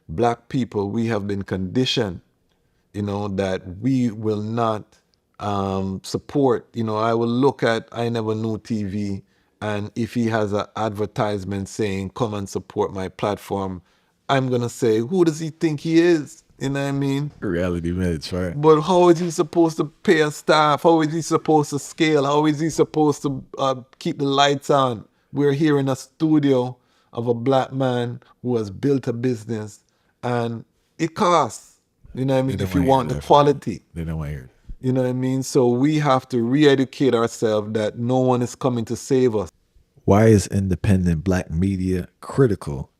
black people, we have been conditioned, that we will not support. I will look at I Never Knew TV, and if he has an advertisement saying, come and support my platform, I'm going to say, who does he think he is? You know what I mean? Reality Mitch, right? But how is he supposed to pay a staff? How is he supposed to scale? How is he supposed to keep the lights on? We're here in a studio of a black man who has built a business, and it costs. You know what I They mean? don't If you want to hear want the that from you. quality. They don't want to hear it. You know what I mean? So we have to re-educate ourselves that no one is coming to save us. Why is independent black media critical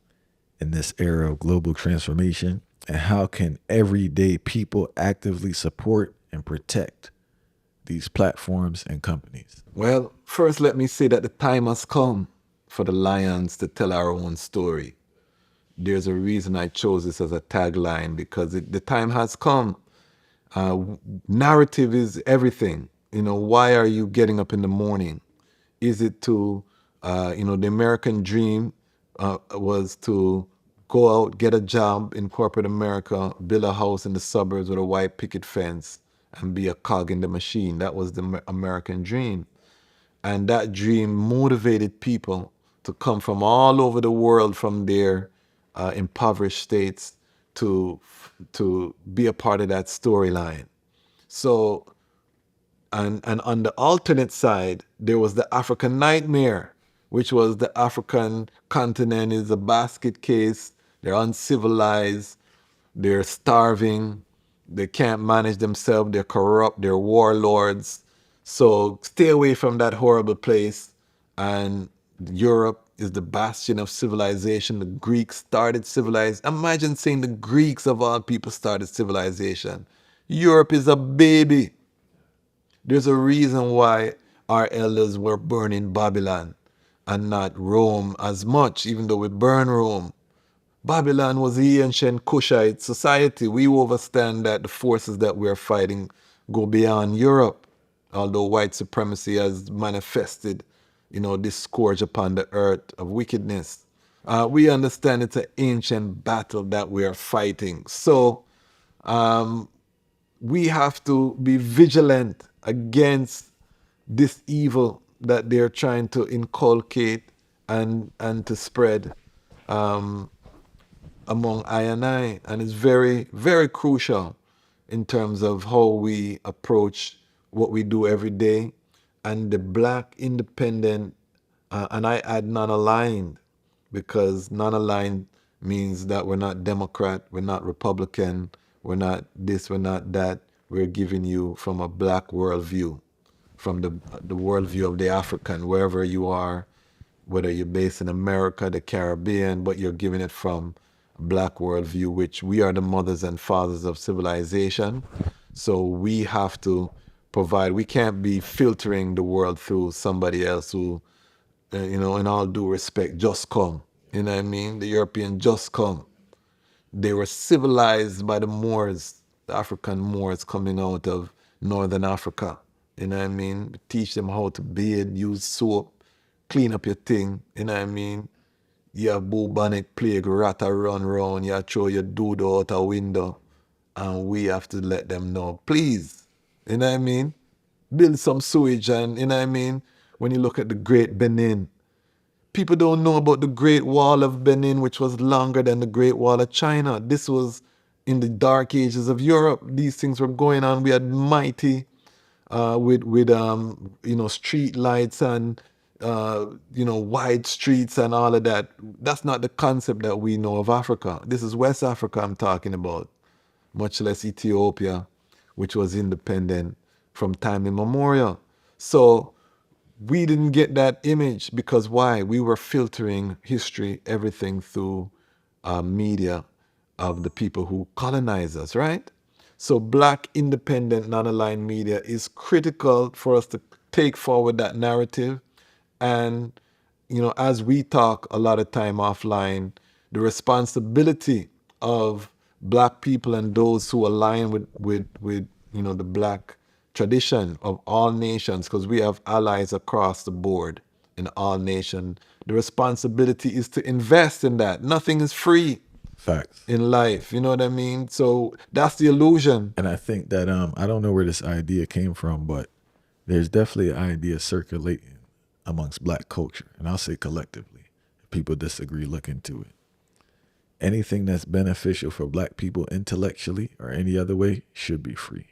in this era of global transformation? And how can everyday people actively support and protect these platforms and companies? Well, first let me say that the time has come for the lions to tell our own story. There's a reason I chose this as a tagline, because the time has come. Narrative is everything. Why are you getting up in the morning? Is it to, the American dream was to go out, get a job in corporate America, build a house in the suburbs with a white picket fence, and be a cog in the machine. That was the American dream. And that dream motivated people to come from all over the world, from their impoverished states, to be a part of that storyline. So, and on the alternate side, there was the African nightmare, which was the African continent is a basket case. They're uncivilized, they're starving, they can't manage themselves, they're corrupt, they're warlords. So stay away from that horrible place. And Europe is the bastion of civilization. The Greeks started civilized. Imagine saying the Greeks of all people started civilization. Europe is a baby. There's a reason why our elders were burning Babylon and not Rome as much, even though we burn Rome. Babylon was the ancient Kushite society. We understand that the forces that we're fighting go beyond Europe, although white supremacy has manifested, this scourge upon the earth of wickedness. We understand it's an ancient battle that we are fighting. So we have to be vigilant against this evil that they're trying to inculcate and to spread among I and I. And it's very, very crucial in terms of how we approach what we do every day. And the black independent, and I add non-aligned, because non-aligned means that we're not Democrat, we're not Republican, we're not this, we're not that. We're giving you from a black worldview, from the worldview of the African, wherever you are, whether you're based in America, the Caribbean, but you're giving it from a black worldview, which we are the mothers and fathers of civilization. So we have to provide, we can't be filtering the world through somebody else who, in all due respect, just come. You know what I mean? The European just come. They were civilized by the Moors, the African Moors coming out of Northern Africa. You know what I mean? Teach them how to bathe, use soap, clean up your thing. You know what I mean? You have bubonic plague, rat a run round, you throw your doodle out a window, and we have to let them know, please. You know what I mean? Build some sewage, and you know what I mean? When you look at the Great Benin, people don't know about the Great Wall of Benin, which was longer than the Great Wall of China. This was in the dark ages of Europe. These things were going on. We had mighty, with street lights and wide streets and all of that. That's not the concept that we know of Africa. This is West Africa I'm talking about, much less Ethiopia, which was independent from time immemorial. So we didn't get that image because why? We were filtering history, everything through media of the people who colonize us, right? So black independent non-aligned media is critical for us to take forward that narrative. And, as we talk a lot of time offline, the responsibility of black people and those who align with the black tradition of all nations, because we have allies across the board in all nations. The responsibility is to invest in that. Nothing is free. Facts. in life. You know what I mean? So that's the illusion. And I think that I don't know where this idea came from, but there's definitely an idea circulating amongst black culture, and I'll say collectively. If people disagree, look into it. Anything that's beneficial for black people intellectually or any other way should be free.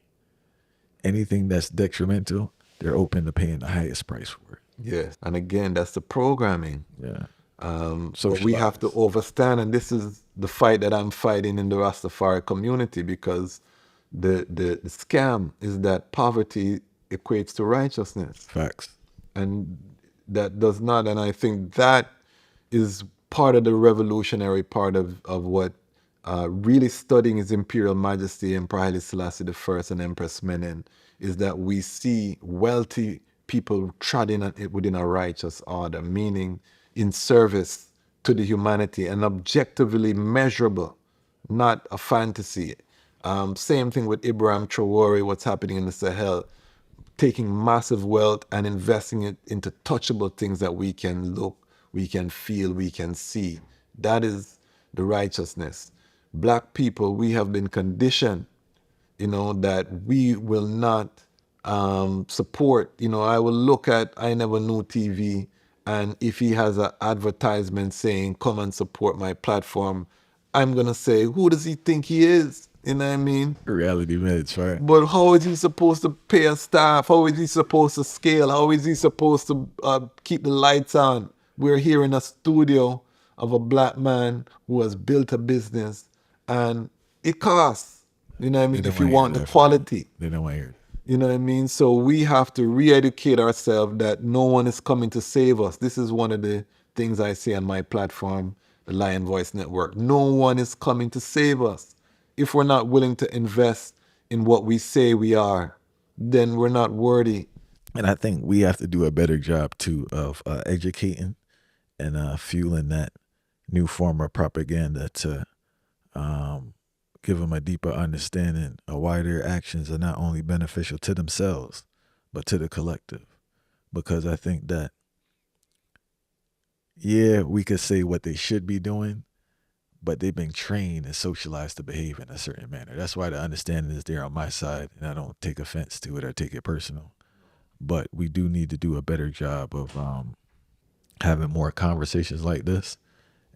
Anything that's detrimental, they're open to paying the highest price for it. Yes. And again, that's the programming. Yeah. But we have to overstand, and this is the fight that I'm fighting in the Rastafari community, because the scam is that poverty equates to righteousness. Facts. And that does not. And I think that is part of the revolutionary part of what really studying His Imperial Majesty Emperor Haile Selassie I and Empress Menen, is that we see wealthy people treading within a righteous order, meaning in service to the humanity and objectively measurable, not a fantasy. Same thing with Ibrahim Traore, what's happening in the Sahel, taking massive wealth and investing it into touchable things that we can look, we can feel, we can see. That is the righteousness. Black people, we have been conditioned, that we will not support. I will look at I Never Knew TV, and if he has an advertisement saying, come and support my platform, I'm going to say, who does he think he is? You know what I mean? Reality meds, right? But how is he supposed to pay a staff? How is he supposed to scale? How is he supposed to keep the lights on? We're here in a studio of a black man who has built a business, and it costs. You know what I mean? If you want the quality. They don't want to hear it. You know what I mean? So we have to re-educate ourselves that no one is coming to save us. This is one of the things I say on my platform, the Lion Voice Network. No one is coming to save us. If we're not willing to invest in what we say we are, then we're not worthy. And I think we have to do a better job too of educating and fueling that new form of propaganda to give them a deeper understanding of why their actions are not only beneficial to themselves, but to the collective. Because I think that, yeah, we could say what they should be doing, but they've been trained and socialized to behave in a certain manner. That's why the understanding is there on my side, and I don't take offense to it or take it personal. But we do need to do a better job of having more conversations like this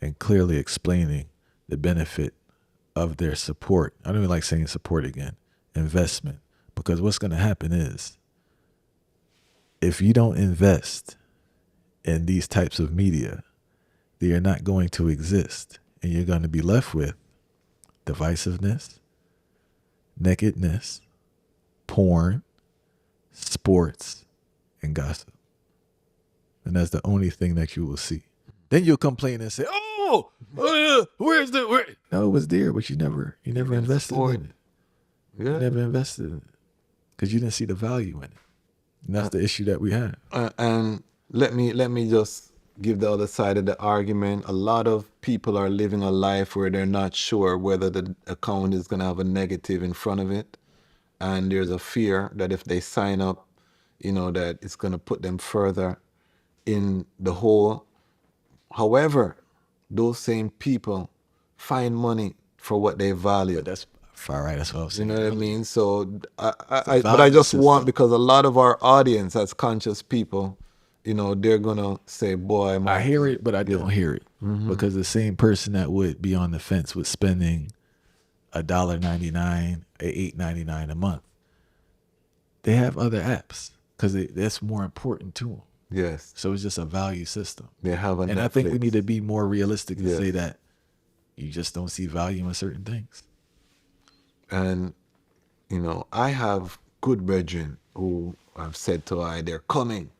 and clearly explaining the benefit of their support. I don't even like saying support again, investment. Because what's going to happen is, if you don't invest in these types of media, they are not going to exist. And you're going to be left with divisiveness, nakedness, porn, sports, and gossip. And that's the only thing that you will see. Then you'll complain and say, where's the... Where? No, it was there, but you never invested in it. Yeah. You never invested in it because you didn't see the value in it. And that's the issue that we have. And let me just give the other side of the argument. A lot of people are living a life where they're not sure whether the account is going to have a negative in front of it. And there's a fear that if they sign up, that it's going to put them further in the hole. However, those same people find money for what they value. But that's far right. That's what I was saying. You know what I mean? So, but I just want, because a lot of our audience as conscious people, they're gonna say, "Boy, I hear it, but I don't hear it," because the same person that would be on the fence with spending $1.99 or $8.99 a month, they have other apps because that's more important to them. Yes. So it's just a value system. They have a and Netflix. I think we need to be more realistic and say that you just don't see value in certain things. And, I have good brethren who I've said to they're coming,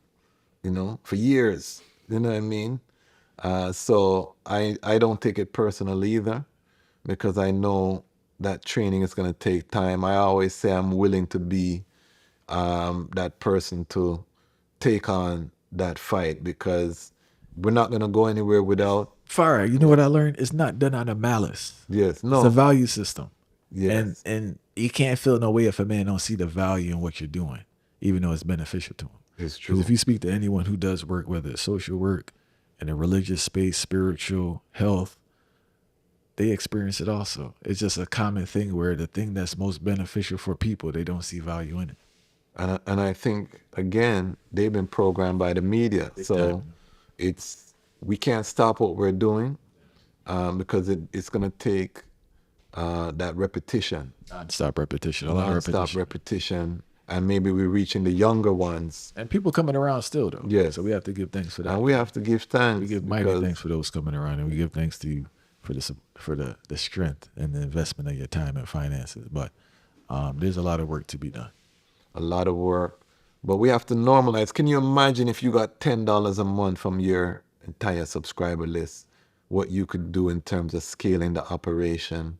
for years. You know what I mean? So I don't take it personal either, because I know that training is going to take time. I always say I'm willing to be that person to take on that fight, because we're not going to go anywhere without. Fire. You know what I learned? It's not done out of malice. Yes. No. It's a value system. Yes. And you can't feel no way if a man don't see the value in what you're doing, even though it's beneficial to him. It's true. Because if you speak to anyone who does work, whether it's social work, in a religious space, spiritual, health, they experience it also. It's just a common thing where the thing that's most beneficial for people, they don't see value in it. And I think again they've been programmed by the media, so Exactly. it's we can't stop what we're doing because it's gonna take that repetition, Non-stop repetition, a lot of non-stop repetition. repetition, and maybe we're reaching the younger ones. And people coming around still though. Yes, So we have to give thanks for that. and we have to give We thanks give mighty because thanks for those coming around, and we give thanks to you for the strength and the investment of your time and finances. But there's a lot of work to be done. a lot of work, but we have to normalize. Can you imagine if you got $10 a month from your entire subscriber list, what you could do in terms of scaling the operation,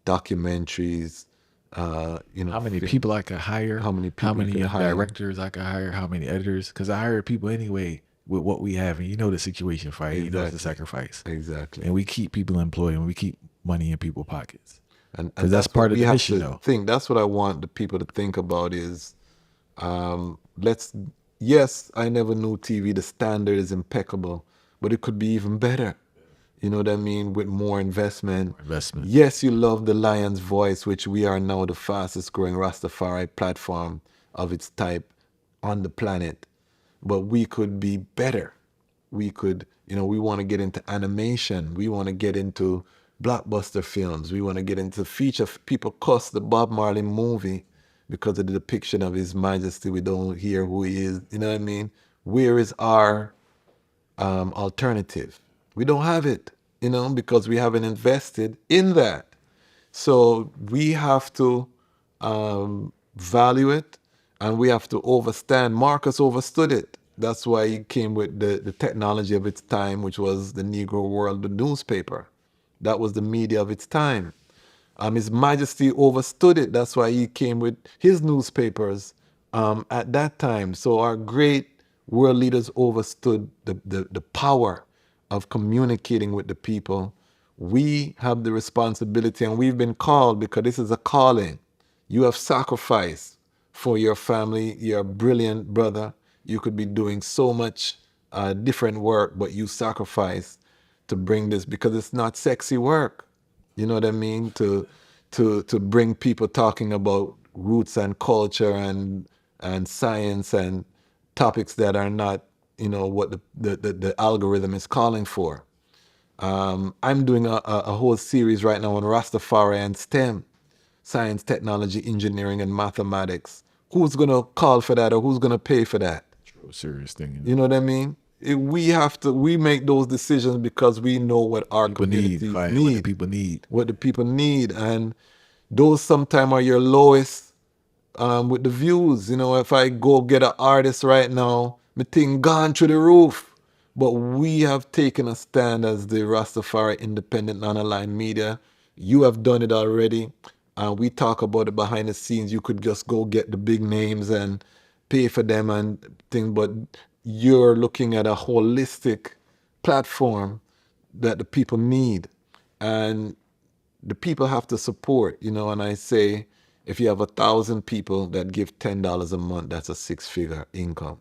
documentaries, How many film, people I could hire? how many How people you many could hire? directors I could hire? How many editors? Because I hire people anyway with what we have, and you know the situation, fight. You know it's a Exactly. sacrifice, Exactly. and we keep people employed, and we keep money in people's pockets. And Because that's that's what part of we the have mission, to though. think. That's what I want the people to think about is let's, yes, I never knew TV, the standard is impeccable, but it could be even better. You know what I mean? With more investment. Investment. Yes, you love the Lion's Voice, which we are now the fastest growing Rastafari platform of its type on the planet. But we could be better. We could, we want to get into animation. We want to get into blockbuster films. We want to get into feature. People cuss the Bob Marley movie because of the depiction of His Majesty. We don't hear who he is. You know what I mean? Where is our alternative? We don't have it, because we haven't invested in that. So we have to value it, and we have to overstand. Marcus overstood it. That's why he came with the technology of its time, which was the Negro World, the newspaper. That was the media of its time. His Majesty overstood it. That's why he came with his newspapers at that time. So our great world leaders overstood the power of communicating with the people. We have the responsibility, and we've been called because this is a calling. You have sacrificed for your family. You're a brilliant brother. You could be doing so much different work, but you sacrifice to bring this because it's not sexy work. You know what I mean? To bring people talking about roots and culture and science and topics that are not, what the algorithm is calling for. I'm doing a whole series right now on Rastafari and STEM, science, technology, engineering, and mathematics. Who's gonna call for that, or who's gonna pay for that? Serious thing. You know what I mean? We make those decisions because we know what our People need, communities fight. What the need, people need. what the people need, and those sometimes are your lowest with the views. If I go get an artist right now, my thing gone through the roof. But we have taken a stand as the Rastafari Independent Non-Aligned Media. You have done it already. We talk about it behind the scenes. You could just go get the big names and pay for them and things, but you're looking at a holistic platform that the people need. And the people have to support, and I say, if you have 1,000 people that give $10 a month, that's a six-figure income.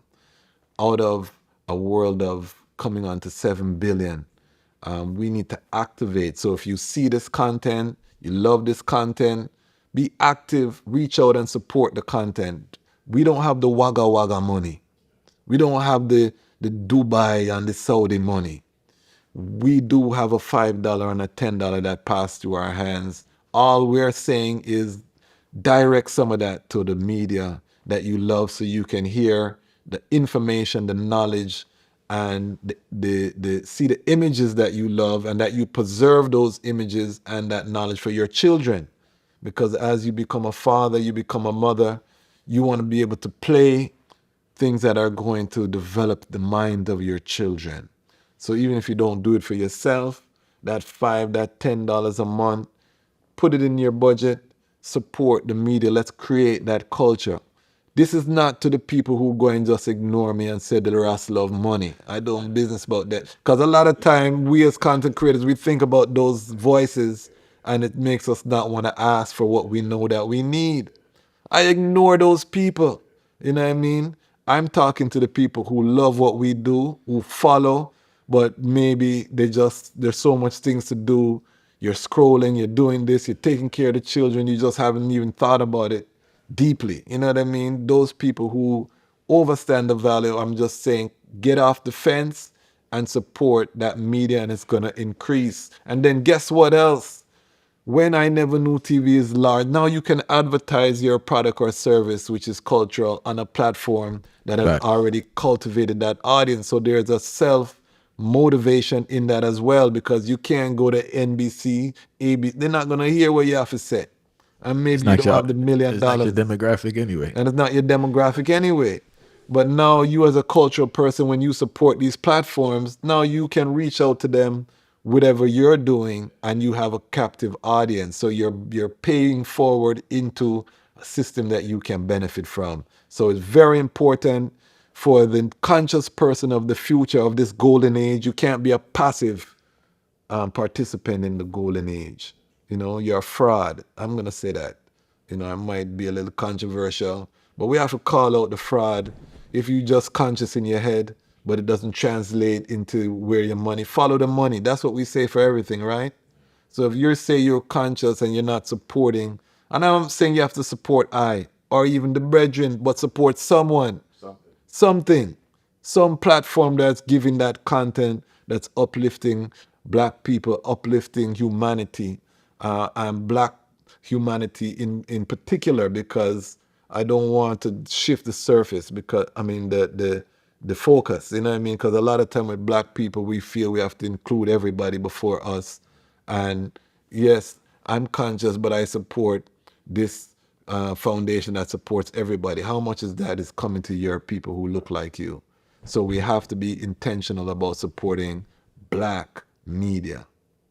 Out of a world of coming on to 7 billion, we need to activate. So if you see this content, you love this content, be active, reach out and support the content. We don't have the Wagga Wagga money. We don't have the Dubai and the Saudi money. We do have a $5 and a $10 that pass through our hands. All we're saying is direct some of that to the media that you love so you can hear the information, the knowledge, and the see the images that you love, and that you preserve those images and that knowledge for your children. Because as you become a father, you become a mother, you want to be able to play things that are going to develop the mind of your children. So even if you don't do it for yourself, that that $10 a month, put it in your budget, support the media. Let's create that culture. This is not to the people who go and just ignore me and say the rest love money. I don't business about that. Because a lot of time we as content creators, we think about those voices and it makes us not want to ask for what we know that we need. I ignore those people. You know what I mean? I'm talking to the people who love what we do, who follow, but maybe there's so much things to do. You're scrolling, you're doing this, you're taking care of the children, you just haven't even thought about it deeply. You know what I mean? Those people who overstand the value, I'm just saying, get off the fence and support that media, and it's going to increase. And then guess what else? When I never knew TV is large, now you can advertise your product or service, which is cultural, on a platform that has Facts. already cultivated that audience. So there's a self motivation in that as well, because you can't go to NBC, ABC. They're not going to hear what you have to say. And It's maybe you not don't your have the million it's not your dollars demographic anyway. and it's not your demographic anyway. But now you as a cultural person, when you support these platforms, now you can reach out to them, whatever you're doing, and you have a captive audience. So you're paying forward into a system that you can benefit from. So it's very important for the conscious person of the future of this golden age. You can't be a passive participant in the golden age. You know, you're a fraud. I'm going to say that. You know, I might be a little controversial, but we have to call out the fraud. If you just conscious in your head, but it doesn't translate into where your money, follow the money. That's what we say for everything, right? So if you say you're conscious and you're not supporting, and I'm saying you have to support I or even the brethren, but support someone, something, some platform that's giving that content that's uplifting black people, uplifting humanity, and black humanity in particular, because I don't want to shift the surface, because I mean the focus, you know what I mean? Because a lot of time with black people, we feel we have to include everybody before us. And yes, I'm conscious, but I support this foundation that supports everybody. How much is that is coming to your people who look like you? So we have to be intentional about supporting black media.